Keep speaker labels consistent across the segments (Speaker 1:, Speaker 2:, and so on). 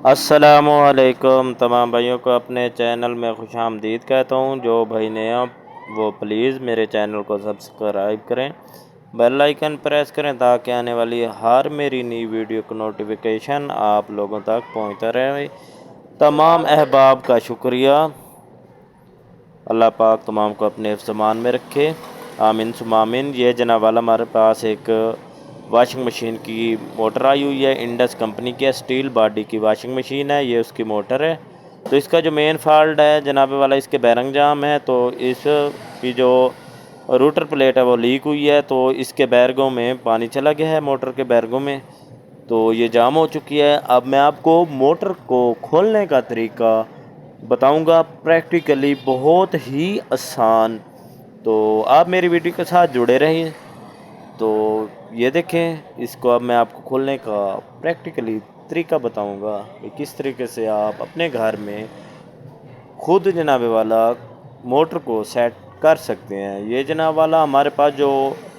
Speaker 1: السلام علیکم تمام بھائیوں کو اپنے چینل میں خوش آمدید کہتا ہوں۔ جو بھائی نیا وہ پلیز میرے چینل کو سبسکرائب کریں، بیل آئیکن پریس کریں تاکہ آنے والی ہر میری نئی ویڈیو کو نوٹیفیکیشن آپ لوگوں تک پہنچتا رہے۔ تمام احباب کا شکریہ، اللہ پاک تمام کو اپنے حفظ امان میں رکھے، آمین ثم آمین۔ یہ جناب والا ہمارے پاس ایک واشنگ مشین کی موٹر آئی ہوئی ہے، انڈس کمپنی کی اسٹیل باڈی کی واشنگ مشین ہے، یہ اس کی موٹر ہے۔ تو اس کا جو مین فالٹ ہے جناب والا، اس کے بیرنگ جام ہے، تو اس کی جو روٹر پلیٹ ہے وہ لیک ہوئی ہے، تو اس کے بیرگوں میں پانی چلا گیا ہے، موٹر کے بیرگوں میں، تو یہ جام ہو چکی ہے۔ اب میں آپ کو موٹر کو کھولنے کا طریقہ بتاؤں گا پریکٹیکلی، بہت ہی آسان، تو آپ میری ویڈیو کے ساتھ جڑے رہیں۔ تو یہ دیکھیں، اس کو اب میں آپ کو کھولنے کا پریکٹیکلی طریقہ بتاؤں گا کہ کس طریقے سے آپ اپنے گھر میں خود جناب والا موٹر کو سیٹ کر سکتے ہیں۔ یہ جناب والا ہمارے پاس جو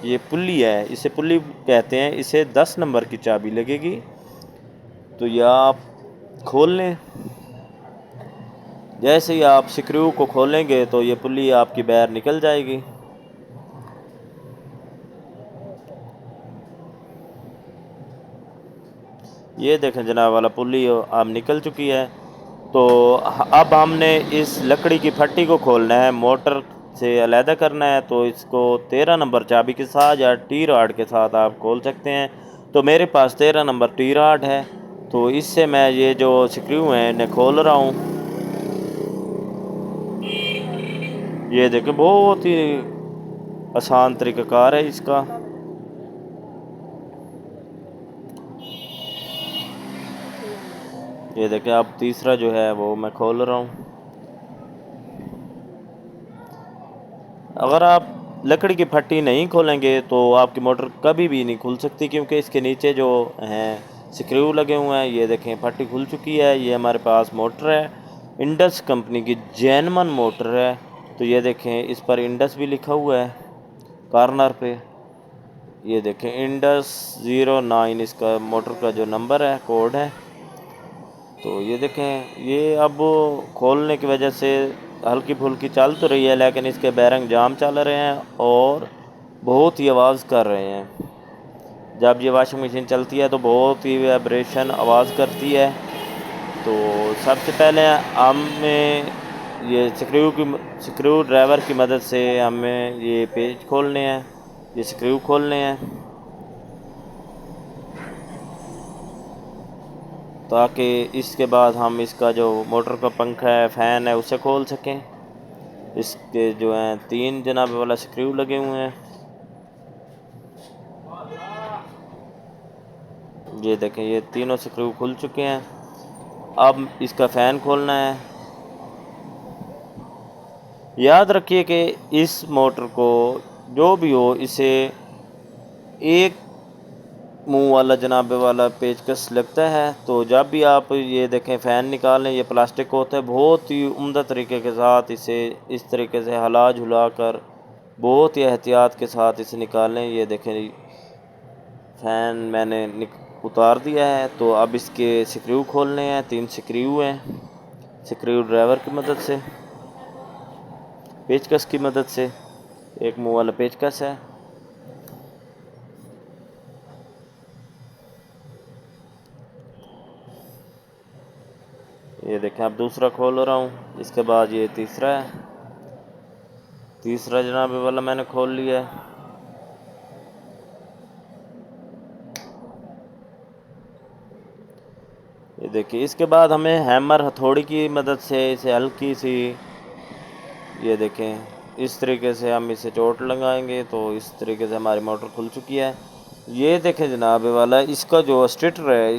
Speaker 1: یہ پلی ہے، اسے پلی کہتے ہیں، اسے 10 نمبر کی چابی لگے گی، تو یہ آپ کھول لیں۔ جیسے ہی آپ سکریو کو کھولیں گے تو یہ پلی آپ کی باہر نکل جائے گی۔ یہ دیکھیں جناب والا پلی اب نکل چکی ہے۔ تو اب ہم نے اس لکڑی کی پھٹی کو کھولنا ہے، موٹر سے علیحدہ کرنا ہے، تو اس کو 13 نمبر چابی کے ساتھ یا ٹی راڈ کے ساتھ آپ کھول سکتے ہیں۔ تو میرے پاس 13 نمبر ٹی راڈ ہے، تو اس سے میں یہ جو سکریو ہیں انہیں کھول رہا ہوں۔ یہ دیکھیں، بہت ہی آسان طریقہ کار ہے اس کا۔ یہ دیکھیں، اب تیسرا جو ہے وہ میں کھول رہا ہوں۔ اگر آپ لکڑی کی پھٹی نہیں کھولیں گے تو آپ کی موٹر کبھی بھی نہیں کھل سکتی، کیونکہ اس کے نیچے جو ہیں سکریو لگے ہوئے ہیں۔ یہ دیکھیں، پھٹی کھل چکی ہے۔ یہ ہمارے پاس موٹر ہے، انڈس کمپنی کی جینمن موٹر ہے۔ تو یہ دیکھیں، اس پر انڈس بھی لکھا ہوا ہے کارنر پہ۔ یہ دیکھیں، انڈس 09 اس کا موٹر کا جو نمبر ہے، کوڈ ہے۔ تو یہ دیکھیں، یہ اب کھولنے کی وجہ سے ہلکی پھلکی چل تو رہی ہے، لیکن اس کے بیرنگ جام چل رہے ہیں اور بہت ہی آواز کر رہے ہیں۔ جب یہ واشنگ مشین چلتی ہے تو بہت ہی وائبریشن آواز کرتی ہے۔ تو سب سے پہلے ہمیں یہ سکریو ڈرائیور کی مدد سے ہمیں یہ پیچ کھولنے ہیں، یہ سکریو کھولنے ہیں، تاکہ اس کے بعد ہم اس کا جو موٹر کا پنکھا ہے، فین ہے، اسے کھول سکیں۔ اس کے جو ہیں 3 جناب والا سکریو لگے ہوئے ہیں۔ یہ دیکھیں، یہ تینوں سکریو کھل چکے ہیں۔ اب اس کا فین کھولنا ہے۔ یاد رکھیے کہ اس موٹر کو جو بھی ہو، اسے ایک منہ والا جناب والا پیچکس لگتا ہے۔ تو جب بھی آپ یہ دیکھیں فین نکالیں، یہ پلاسٹک ہوتا ہے، بہت ہی عمدہ طریقے کے ساتھ اسے اس طریقے سے ہلا جھلا کر بہت ہی احتیاط کے ساتھ اسے نکالیں۔ یہ دیکھیں، فین میں نے اتار دیا ہے۔ تو اب اس کے سکریو کھولنے ہیں، 3 سکریو ہیں، سکریو ڈرائیور کی مدد سے، پیچکس کی مدد سے، ایک منہ والا پیچکس ہے۔ یہ دیکھیں، اب دوسرا کھول رہا ہوں۔ اس کے بعد یہ تیسرا ہے، تیسرا جناب والا میں نے کھول لیا ہے۔ یہ دیکھیں، اس کے بعد ہمیں ہیمر ہتھوڑی کی مدد سے اسے ہلکی سی، یہ دیکھیں، اس طریقے سے ہم اسے چوٹ لگائیں گے تو اس طریقے سے ہماری موٹر کھل چکی ہے۔ یہ دیکھیں جناب والا، اس کا جو اسٹیٹر ہے،